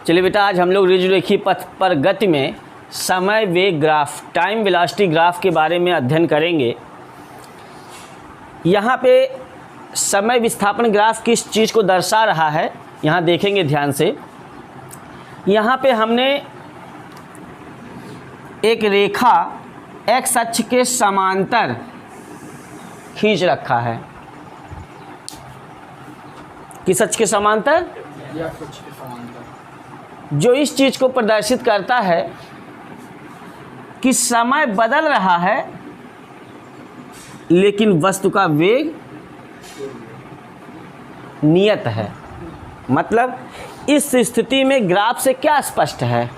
चलिए बेटा, आज हम लोग ऋजुरेखीय पथ पर गति में समय वेग ग्राफ, टाइम वेलोसिटी ग्राफ के बारे में अध्ययन करेंगे। यहाँ पे समय विस्थापन ग्राफ किस चीज़ को दर्शा रहा है, यहाँ देखेंगे ध्यान से। यहाँ पे हमने एक रेखा एक्स अक्ष के समांतर खींच रखा है। किस अक्ष के समांतर? जो इस चीज़ को प्रदर्शित करता है कि समय बदल रहा है लेकिन वस्तु का वेग नियत है। मतलब इस स्थिति में ग्राफ से क्या स्पष्ट है?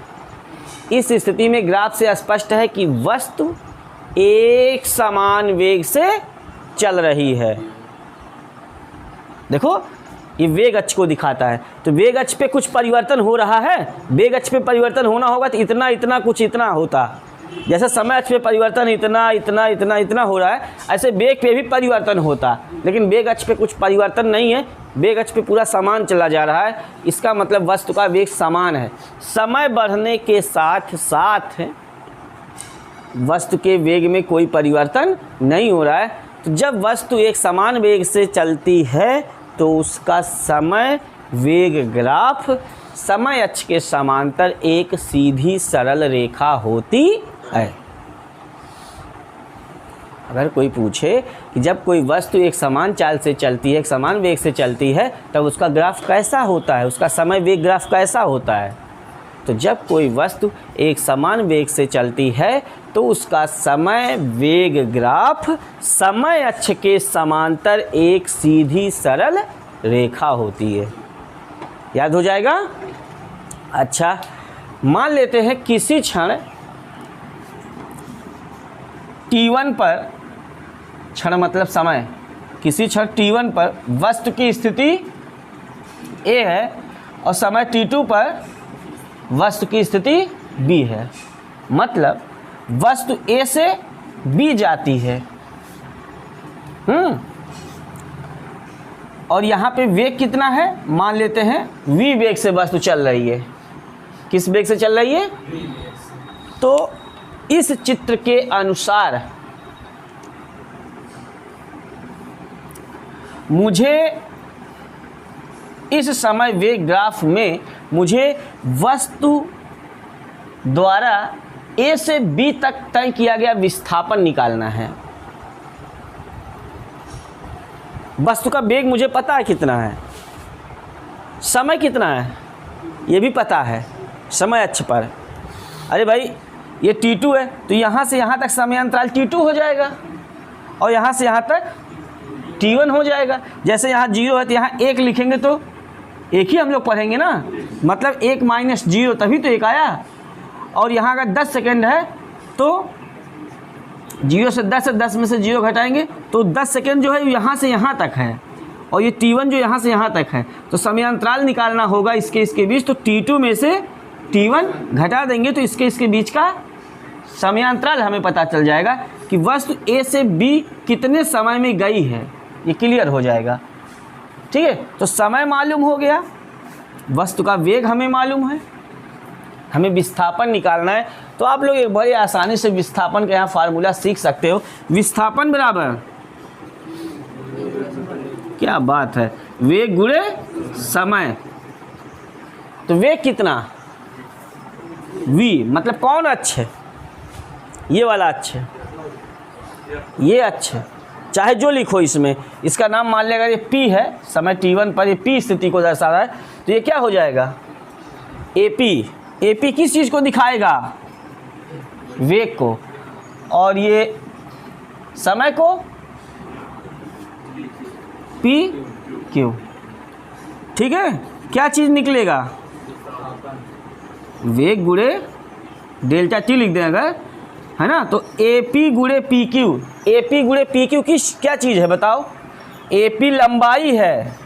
इस स्थिति में ग्राफ से स्पष्ट है कि वस्तु एक समान वेग से चल रही है। देखो, ये वेग अक्ष को दिखाता है, तो वेग अक्ष पे कुछ परिवर्तन हो रहा है। वेग अक्ष पे परिवर्तन होना होगा तो इतना इतना कुछ इतना होता। जैसे समय अक्ष पे परिवर्तन इतना इतना इतना इतना हो रहा है, ऐसे वेग पे भी परिवर्तन होता। लेकिन वेग अक्ष पे कुछ परिवर्तन नहीं है, वेग अक्ष पे पूरा समान चला जा रहा है। इसका मतलब वस्तु का वेग समान है। समय बढ़ने के साथ साथ वस्तु के वेग में कोई परिवर्तन नहीं हो रहा है। तो जब वस्तु एक समान वेग से चलती है तो उसका समय वेग ग्राफ समय अक्ष के समांतर एक सीधी सरल रेखा होती है। अगर कोई पूछे कि जब कोई वस्तु एक समान चाल से चलती है, एक समान वेग से चलती है, तब उसका ग्राफ कैसा होता है, उसका समय वेग ग्राफ कैसा होता है? तो जब कोई वस्तु एक समान वेग से चलती है तो उसका समय वेग ग्राफ समय अक्ष के समांतर एक सीधी सरल रेखा होती है। याद हो जाएगा? अच्छा, मान लेते हैं किसी क्षण t1 पर, क्षण मतलब समय, किसी क्षण t1 पर वस्तु की स्थिति A है और समय t2 पर वस्तु की स्थिति B है। मतलब वस्तु A से B जाती है। और यहाँ पे वेग कितना है? मान लेते हैं v वेग से वस्तु चल रही है। किस वेग से चल रही है? तो इस चित्र के अनुसार मुझे इस समय वेग ग्राफ में मुझे वस्तु द्वारा A से B तक तय किया गया विस्थापन निकालना है। वस्तु का वेग मुझे पता है कितना है, समय कितना है ये भी पता है समय अक्ष पर। अरे भाई, ये t2 है तो यहाँ से यहाँ तक समय अंतराल t2 हो जाएगा और यहाँ से यहाँ तक t1 हो जाएगा। जैसे यहाँ 0 है तो यहाँ 1 लिखेंगे तो एक ही हम लोग पढ़ेंगे ना, मतलब 1 - 0 तभी तो 1 आया। और यहाँ अगर 10 सेकेंड है तो 0 से 10 है, 10 में से 0 घटाएंगे तो 10 सेकेंड जो है यहाँ से यहाँ तक है और ये t1 जो यहाँ से यहाँ तक है। तो समय अंतराल निकालना होगा इसके बीच, तो t2 में से t1 घटा देंगे तो इसके बीच का समय अंतराल हमें पता चल जाएगा कि वस्तु A से B कितने समय में गई है, ये क्लियर हो जाएगा। ठीक है, तो समय मालूम हो गया, वस्तु का वेग हमें मालूम है, हमें विस्थापन निकालना है। तो आप लोग एक बड़ी आसानी से विस्थापन का यहाँ फार्मूला सीख सकते हो। विस्थापन बराबर, क्या बात है, वेग गुणे समय। तो वेग कितना? v, मतलब कौन अक्ष है? ये वाला अक्ष है, ये अक्ष है, चाहे जो लिखो इसमें। इसका नाम मान लेगा ये p है, समय t1 पर ये p स्थिति को दर्शा रहा है, तो ये क्या हो जाएगा? AP। AP किस चीज़ को दिखाएगा? वेग को। और ये समय को PQ। ठीक है, क्या चीज़ निकलेगा? वेग गुणे डेल्टा t लिख दें अगर, है ना, तो AP गुणे PQ। AP गुणे PQ किस क्या चीज़ है बताओ? AP लंबाई है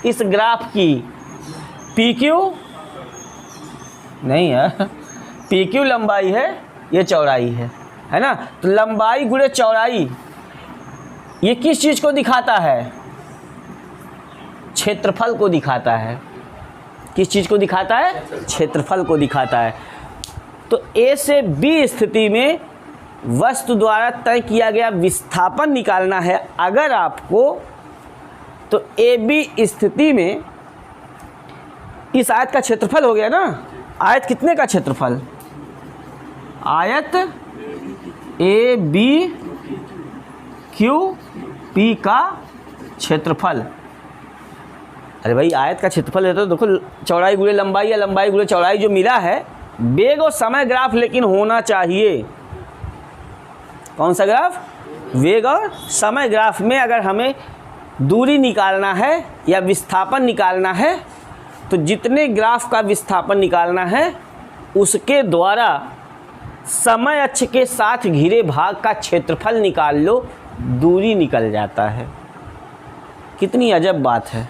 इस ग्राफ की, PQ नहीं है, PQ लंबाई है, ये चौड़ाई है ना। तो लंबाई गुणे चौड़ाई ये किस चीज़ को दिखाता है? क्षेत्रफल को दिखाता है। किस चीज़ को दिखाता है? क्षेत्रफल को दिखाता है। तो ए से बी स्थिति में वस्तु द्वारा तय किया गया विस्थापन निकालना है अगर आपको, तो ए बी स्थिति में इस आयत का क्षेत्रफल हो गया ना। आयत कितने का क्षेत्रफल? आयत ए बी क्यू पी का क्षेत्रफल। अरे भाई आयत का क्षेत्रफल है तो देखो चौड़ाई गुणे लंबाई या लंबाई गुणे चौड़ाई जो मिला है, वेग और समय ग्राफ लेकिन होना चाहिए। कौन सा ग्राफ? वेग और समय ग्राफ में अगर हमें दूरी निकालना है या विस्थापन निकालना है तो जितने ग्राफ का विस्थापन निकालना है उसके द्वारा समय अक्ष के साथ घिरे भाग का क्षेत्रफल निकाल लो, दूरी निकल जाता है। कितनी अजब बात है।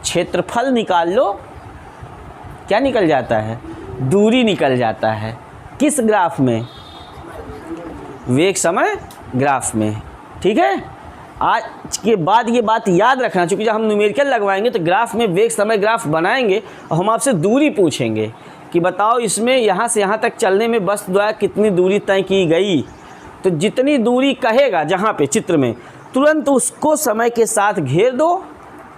क्षेत्रफल निकाल लो, क्या निकल जाता है? दूरी निकल जाता है। किस ग्राफ में? वेग समय ग्राफ में। ठीक है, आज के बाद ये बात याद रखना, क्योंकि जब हम न्यूमेरिकल लगवाएंगे तो ग्राफ में वेग समय ग्राफ बनाएंगे और हम आपसे दूरी पूछेंगे कि बताओ इसमें यहाँ से यहाँ तक चलने में वस्तु द्वारा कितनी दूरी तय की गई। तो जितनी दूरी कहेगा जहाँ पे चित्र में, तुरंत उसको समय के साथ घेर दो,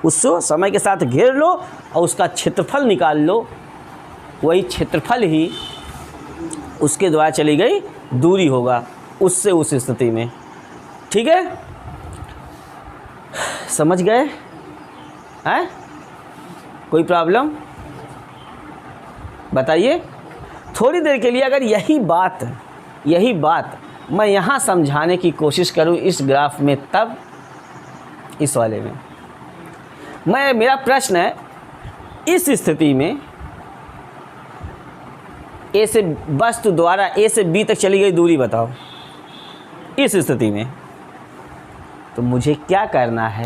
उसको समय के साथ घेर लो और उसका क्षेत्रफल निकाल लो। वही क्षेत्रफल ही उसके द्वारा चली गई दूरी होगा उससे उस स्थिति में। ठीक है, समझ गए? हैं? कोई प्रॉब्लम बताइए। थोड़ी देर के लिए अगर यही बात मैं यहाँ समझाने की कोशिश करूँ इस ग्राफ में, तब इस वाले में मेरा प्रश्न है, इस स्थिति में ए से वस्तु द्वारा ए से बी तक चली गई दूरी बताओ। इस स्थिति में तो मुझे क्या करना है?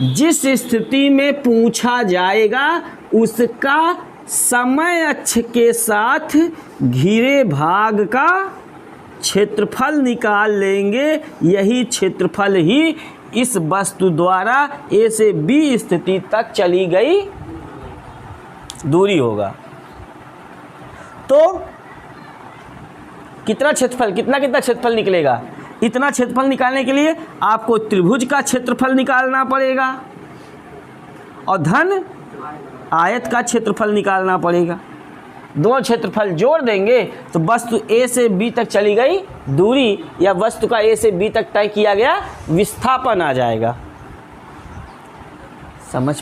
जिस स्थिति में पूछा जाएगा उसका समय अक्ष के साथ घिरे भाग का क्षेत्रफल निकाल लेंगे। यही क्षेत्रफल ही इस वस्तु द्वारा ए से बी स्थिति तक चली गई दूरी होगा। तो कितना क्षेत्रफल निकलेगा? इतना क्षेत्रफल निकालने के लिए आपको त्रिभुज का क्षेत्रफल निकालना पड़ेगा और धन आयत का क्षेत्रफल निकालना पड़ेगा। दोनों क्षेत्रफल जोड़ देंगे तो वस्तु ए से बी तक चली गई दूरी या वस्तु का ए से बी तक तय किया गया विस्थापन आ जाएगा। समझ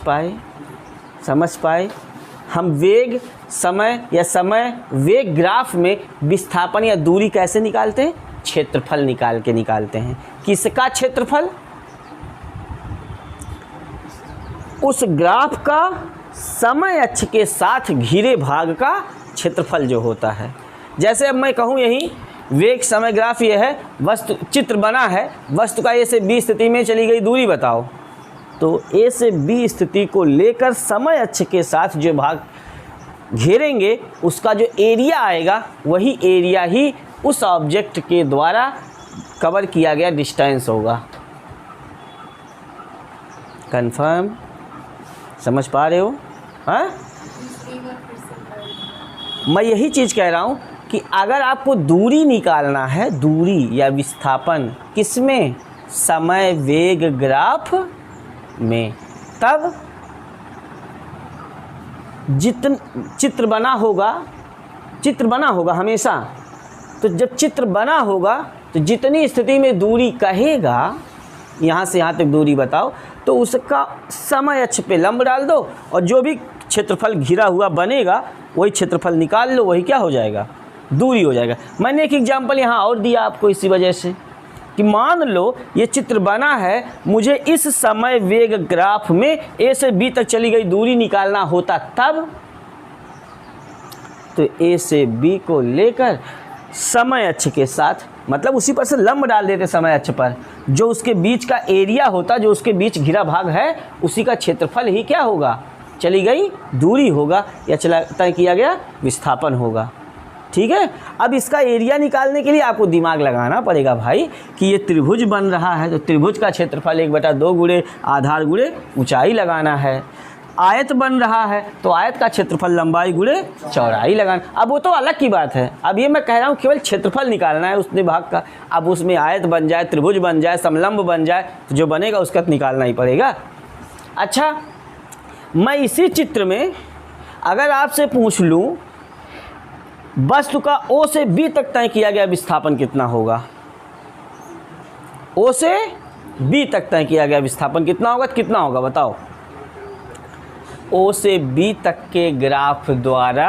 पाए? हम वेग समय या समय वेग ग्राफ में विस्थापन या दूरी कैसे निकालते हैं? क्षेत्रफल निकाल के निकालते हैं। किसका क्षेत्रफल? उस ग्राफ का समय अक्ष के साथ घिरे भाग का क्षेत्रफल जो होता है। जैसे अब मैं कहूँ यही वेग समय ग्राफ ये है, वस्तु चित्र बना है, वस्तु का ए से बी स्थिति में चली गई दूरी बताओ। तो ए से बी स्थिति को लेकर समय अक्ष के साथ जो भाग घेरेंगे उसका जो एरिया आएगा वही एरिया ही उस ऑब्जेक्ट के द्वारा कवर किया गया डिस्टेंस होगा। कंफर्म? समझ पा रहे हो? हाँ, मैं यही चीज़ कह रहा हूँ कि अगर आपको दूरी निकालना है, दूरी या विस्थापन किसमें? समय वेग ग्राफ में, तब चित्र बना होगा हमेशा। तो जब चित्र बना होगा तो जितनी स्थिति में दूरी कहेगा, यहाँ से यहाँ तक दूरी बताओ, तो उसका समय अक्ष पे लंब डाल दो और जो भी क्षेत्रफल घिरा हुआ बनेगा वही क्षेत्रफल निकाल लो, वही क्या हो जाएगा? दूरी हो जाएगा। मैंने एक एग्जाम्पल यहाँ और दिया आपको इसी वजह से कि मान लो ये चित्र बना है, मुझे इस समय वेग ग्राफ में ए से बी तक चली गई दूरी निकालना होता, तब तो ए से बी को लेकर समय अक्ष के साथ, मतलब उसी पर से लंब डाल देते समय अक्ष पर, जो उसके बीच का एरिया होता, जो उसके बीच घिरा भाग है, उसी का क्षेत्रफल ही क्या होगा? चली गई दूरी होगा या चला तय किया गया विस्थापन होगा। ठीक है, अब इसका एरिया निकालने के लिए आपको दिमाग लगाना पड़ेगा भाई कि ये त्रिभुज बन रहा है तो त्रिभुज का क्षेत्रफल 1/2 गुणे आधार गुणे ऊंचाई लगाना है। आयत बन रहा है तो आयत का क्षेत्रफल लंबाई गुणे चौड़ाई लगाना। अब वो तो अलग की बात है, अब ये मैं कह रहा हूँ केवल क्षेत्रफल निकालना है उसने भाग का। अब उसमें आयत बन जाए, त्रिभुज बन जाए, समलंब बन जाए, तो जो बनेगा उसका तो निकालना ही पड़ेगा। अच्छा, मैं इसी चित्र में अगर आपसे पूछ लूँ वस्तु का ओ से बी तक तय किया गया विस्थापन कितना होगा, ओ से बी तक तय किया गया विस्थापन कितना होगा, तो कितना होगा बताओ। ओ से बी तक के ग्राफ द्वारा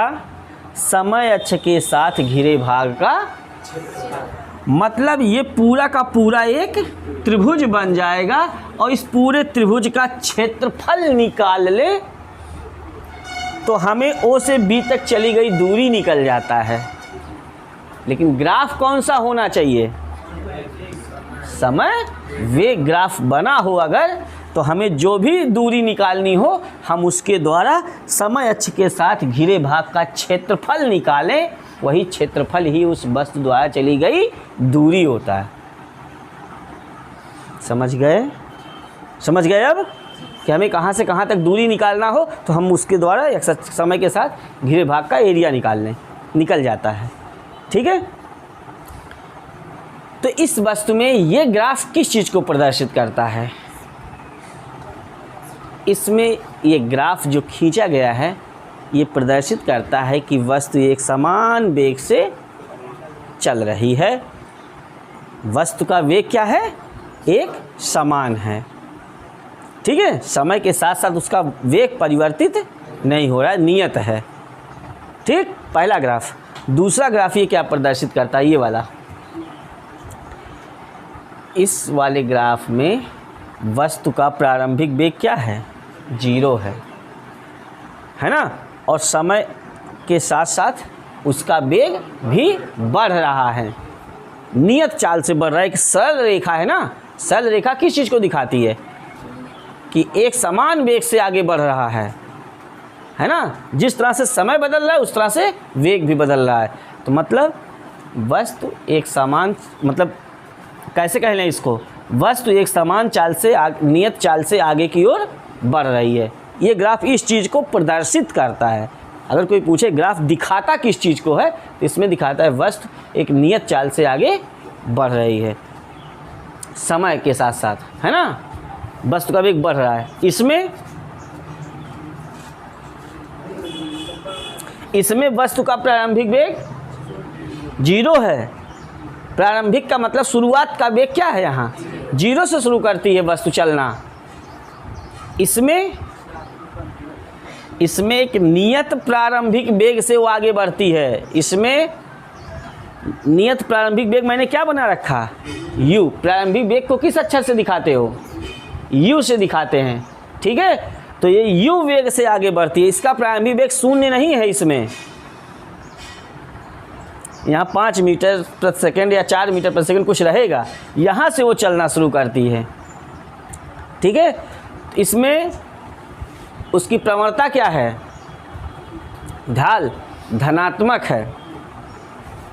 समय अक्ष के साथ घिरे भाग का, मतलब ये पूरा का पूरा एक त्रिभुज बन जाएगा और इस पूरे त्रिभुज का क्षेत्रफल निकाल ले तो हमें ओ से बी तक चली गई दूरी निकल जाता है। लेकिन ग्राफ कौन सा होना चाहिए, समय वेग ग्राफ बना हो अगर, तो हमें जो भी दूरी निकालनी हो हम उसके द्वारा समय अक्ष के साथ घिरे भाग का क्षेत्रफल निकालें, वही क्षेत्रफल ही उस वस्तु द्वारा चली गई दूरी होता है। समझ गए, समझ गए अब कि हमें कहाँ से कहाँ तक दूरी निकालना हो तो हम उसके द्वारा समय के साथ घिरे भाग का एरिया निकल जाता है। ठीक है, तो इस वस्तु में ये ग्राफ किस चीज़ को प्रदर्शित करता है, इसमें ये ग्राफ जो खींचा गया है ये प्रदर्शित करता है कि वस्तु एक समान वेग से चल रही है। वस्तु का वेग क्या है, एक समान है। ठीक है, समय के साथ साथ उसका वेग परिवर्तित नहीं हो रहा है, नियत है। ठीक, पहला ग्राफ। दूसरा ग्राफ ये क्या प्रदर्शित करता है, ये वाला। इस वाले ग्राफ में वस्तु का प्रारंभिक वेग क्या है, 0 है ना, और समय के साथ साथ उसका वेग भी बढ़ रहा है, नियत चाल से बढ़ रहा है। एक सरल रेखा है ना, सरल रेखा किस चीज़ को दिखाती है कि एक समान वेग से आगे बढ़ रहा है ना। जिस तरह से समय बदल रहा है उस तरह से वेग भी बदल रहा है। तो मतलब वस्तु एक समान, मतलब कैसे कह लें इसको, वस्तु एक समान चाल से नियत चाल से आगे की ओर बढ़ रही है। ये ग्राफ इस चीज़ को प्रदर्शित करता है। अगर कोई पूछे ग्राफ दिखाता किस चीज़ को है, तो इसमें दिखाता है वस्तु एक नियत चाल से आगे बढ़ रही है समय के साथ साथ, है ना, वस्तु का वेग बढ़ रहा है। इसमें वस्तु का प्रारंभिक वेग 0 है। प्रारंभिक का मतलब शुरुआत का वेग क्या है, यहाँ 0 से शुरू करती है वस्तु चलना। इसमें एक नियत प्रारंभिक वेग से वो आगे बढ़ती है। इसमें नियत प्रारंभिक वेग मैंने क्या बना रखा, u। प्रारंभिक वेग को किस अक्षर से दिखाते हो, u से दिखाते हैं। ठीक है, तो ये u वेग से आगे बढ़ती है। इसका प्रारंभिक वेग 0 नहीं है, इसमें यहाँ 5 मीटर प्रति सेकंड या 4 मीटर प्रति सेकंड कुछ रहेगा, यहाँ से वो चलना शुरू करती है। ठीक है, इसमें उसकी प्रवणता क्या है, ढाल धनात्मक है।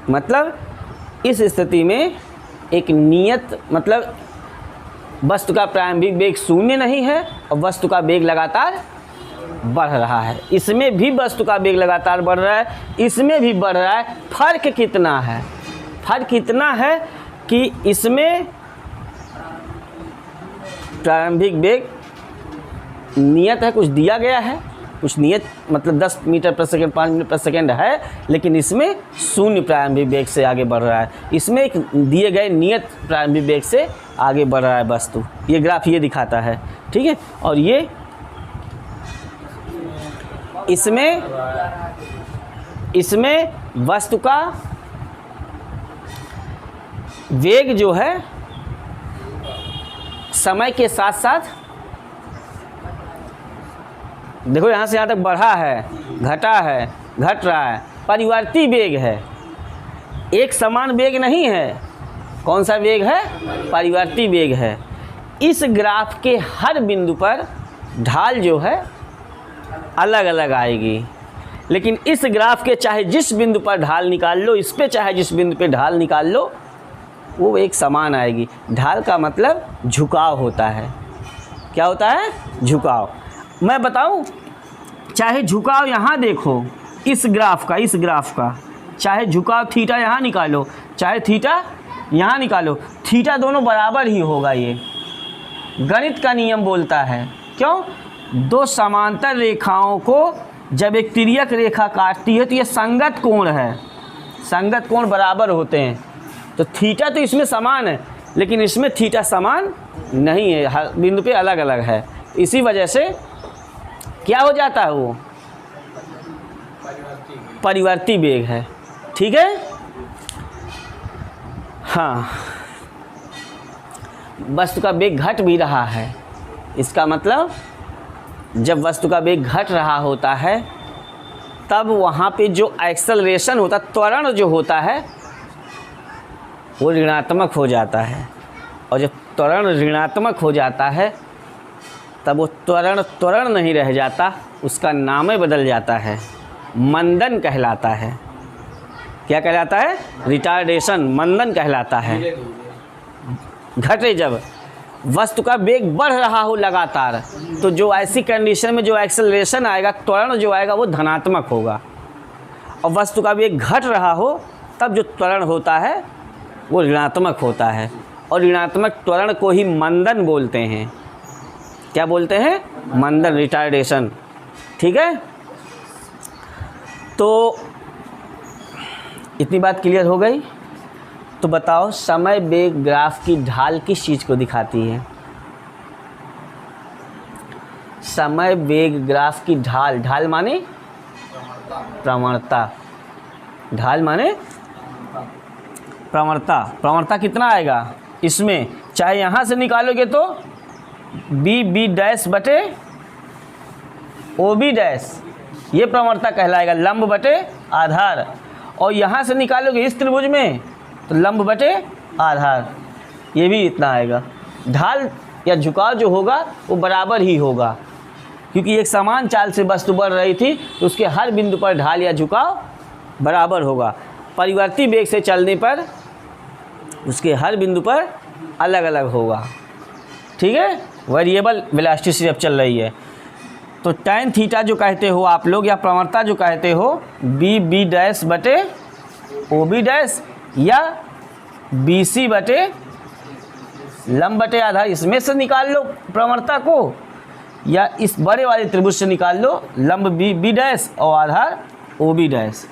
मतलब इस स्थिति में एक नियत, मतलब वस्तु का प्रारंभिक वेग 0 नहीं है और वस्तु का वेग लगातार बढ़ रहा है। इसमें भी वस्तु का वेग लगातार बढ़ रहा है, इसमें भी बढ़ रहा है। फर्क कितना है, फर्क इतना है कि इसमें प्रारंभिक वेग नियत है, कुछ दिया गया है, कुछ नियत मतलब 10 मीटर प्रति सेकंड, 5 मीटर प्रति सेकंड है, लेकिन इसमें 0 प्रारंभिक वेग से आगे बढ़ रहा है। इसमें एक दिए गए नियत प्रारंभिक वेग से आगे बढ़ रहा है वस्तु। ये ग्राफ ये दिखाता है। ठीक है, और ये इसमें वस्तु का वेग जो है समय के साथ साथ, देखो यहाँ से यहाँ तक बढ़ा है, घटा है, घट रहा है, परिवर्ती वेग है, एक समान वेग नहीं है। कौन सा वेग है, परिवर्ती वेग है। इस ग्राफ के हर बिंदु पर ढाल जो है अलग अलग आएगी, लेकिन इस ग्राफ के चाहे जिस बिंदु पर ढाल निकाल लो, इस पे चाहे जिस बिंदु पे ढाल निकाल लो, वो एक समान आएगी। ढाल का मतलब झुकाव होता है। क्या होता है, झुकाव। मैं बताऊं चाहे झुकाव यहाँ देखो, इस ग्राफ का चाहे झुकाव थीटा यहाँ निकालो, चाहे थीटा यहाँ निकालो, थीटा दोनों बराबर ही होगा। ये गणित का नियम बोलता है। क्यों? दो समांतर रेखाओं को जब एक तिर्यक रेखा काटती है तो ये संगत कोण है, संगत कोण बराबर होते हैं। तो थीटा तो इसमें समान है, लेकिन इसमें थीटा समान नहीं है, हर बिंदु पे अलग अलग है। इसी वजह से क्या हो जाता है, वो परिवर्ती वेग है। ठीक है। हाँ, वस्तु का वेग घट भी रहा है, इसका मतलब जब वस्तु का वेग घट रहा होता है तब वहाँ पे जो एक्सेलरेशन होता, त्वरण जो होता है वो ऋणात्मक हो जाता है। और जब त्वरण ऋणात्मक हो जाता है तब वो त्वरण नहीं रह जाता, उसका नाम ही बदल जाता है, मंदन कहलाता है। क्या कहलाता है? रिटार्डेशन, मंदन कहलाता है। घटे जब वस्तु का वेग बढ़ रहा हो लगातार, तो जो ऐसी कंडीशन में जो एक्सेलरेशन आएगा, त्वरण जो आएगा वो धनात्मक होगा। और वस्तु का वेग घट रहा हो तब जो त्वरण होता है वो ऋणात्मक होता है। और ऋणात्मक त्वरण को ही मंदन बोलते हैं। क्या बोलते हैं? मंदन, रिटार्डेशन। ठीक है। तो इतनी बात क्लियर हो गई। तो बताओ, समय वेग ग्राफ की ढाल किस चीज़ को दिखाती है? समय वेग ग्राफ की ढाल, ढाल माने प्रवणता, ढाल माने प्रवणता। प्रवणता कितना आएगा इसमें? चाहे यहाँ से निकालोगे तो बी डैश बटे ओ बी डैश, ये प्रवणता कहलाएगा, लंब बटे आधार। और यहाँ से निकालोगे इस त्रिभुज में तो लंब बटे आधार, ये भी इतना आएगा। ढाल या झुकाव जो होगा वो बराबर ही होगा, क्योंकि एक समान चाल से वस्तु बढ़ रही थी तो उसके हर बिंदु पर ढाल या झुकाव बराबर होगा। परिवर्ती वेग से चलने पर उसके हर बिंदु पर अलग अलग होगा। ठीक है। वेरिएबल वेलोसिटी से जब चल रही है तो tan थीटा जो कहते हो आप लोग, या प्रवणता जो कहते हो, बी डैश बटे ओ बी डैश या बी सी बटे लंब बटे आधार, इसमें से निकाल लो प्रवणता को, या इस बड़े वाले त्रिभुज से निकाल लो लंब बी डैश और आधार O B dash.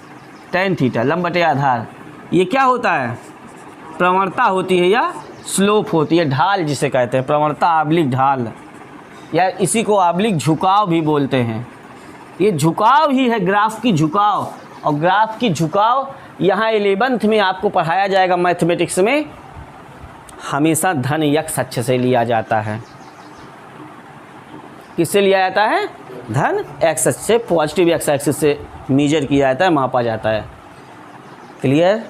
tan theta लंब बटे आधार, ये क्या होता है? प्रवणता होती है या स्लोप होती है, ढाल जिसे कहते हैं, प्रवणता आब्लिक ढाल, या इसी को आब्लिक झुकाव भी बोलते हैं। ये झुकाव ही है, ग्राफ की झुकाव। और ग्राफ की झुकाव यहाँ 11th में आपको पढ़ाया जाएगा मैथमेटिक्स में, हमेशा धन यक्स अक्ष से लिया जाता है। किससे लिया जाता है? धन एक्स अक्ष से, पॉजिटिव एक्स एक्सिस से मेजर किया जाता है, मापा जाता है। क्लियर?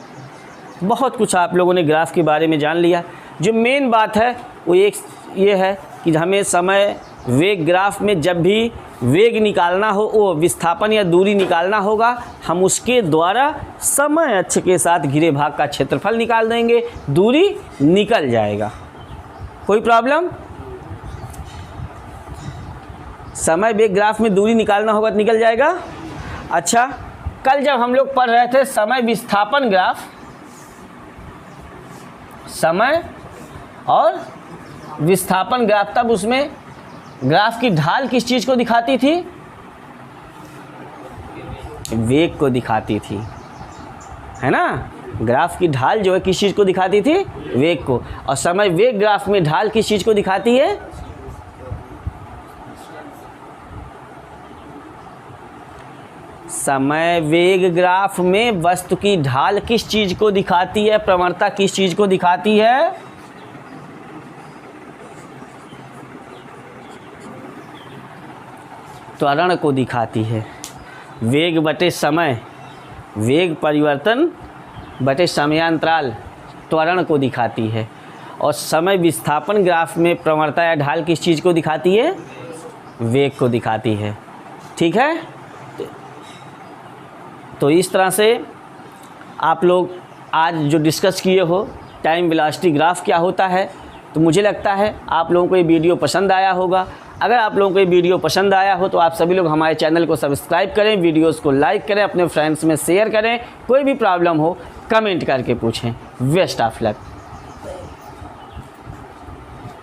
बहुत कुछ आप लोगों ने ग्राफ के बारे में जान लिया। जो मेन बात है वो एक ये है कि हमें समय वेग ग्राफ में जब भी वेग निकालना हो, वो विस्थापन या दूरी निकालना होगा, हम उसके द्वारा समय अक्ष के साथ घिरे भाग का क्षेत्रफल निकाल देंगे, दूरी निकल जाएगा। कोई प्रॉब्लम? समय वेग ग्राफ में दूरी निकालना होगा तो निकल जाएगा। अच्छा, कल जब हम लोग पढ़ रहे थे समय विस्थापन ग्राफ, समय और विस्थापन ग्राफ, तब उसमें ग्राफ की ढाल किस चीज़ को दिखाती थी? वेग को दिखाती थी, है ना। ग्राफ की ढाल जो है किस चीज़ को दिखाती थी? वेग को। और समय वेग ग्राफ में ढाल किस चीज़ को दिखाती है? समय वेग ग्राफ में वस्तु की ढाल किस चीज़ को दिखाती है? प्रवणता किस चीज़ को दिखाती है? त्वरण को दिखाती है। वेग बटे समय, वेग परिवर्तन बटे समयांतराल त्वरण को दिखाती है। और समय विस्थापन ग्राफ में प्रवणता या ढाल किस चीज़ को दिखाती है? वेग को दिखाती है। ठीक है। तो इस तरह से आप लोग आज जो डिस्कस किए हो टाइम वेलोसिटी ग्राफ क्या होता है, तो मुझे लगता है आप लोगों को ये वीडियो पसंद आया होगा। अगर आप लोगों को ये वीडियो पसंद आया हो तो आप सभी लोग हमारे चैनल को सब्सक्राइब करें, वीडियोस को लाइक करें, अपने फ्रेंड्स में शेयर करें। कोई भी प्रॉब्लम हो कमेंट करके पूछें। Best of luck.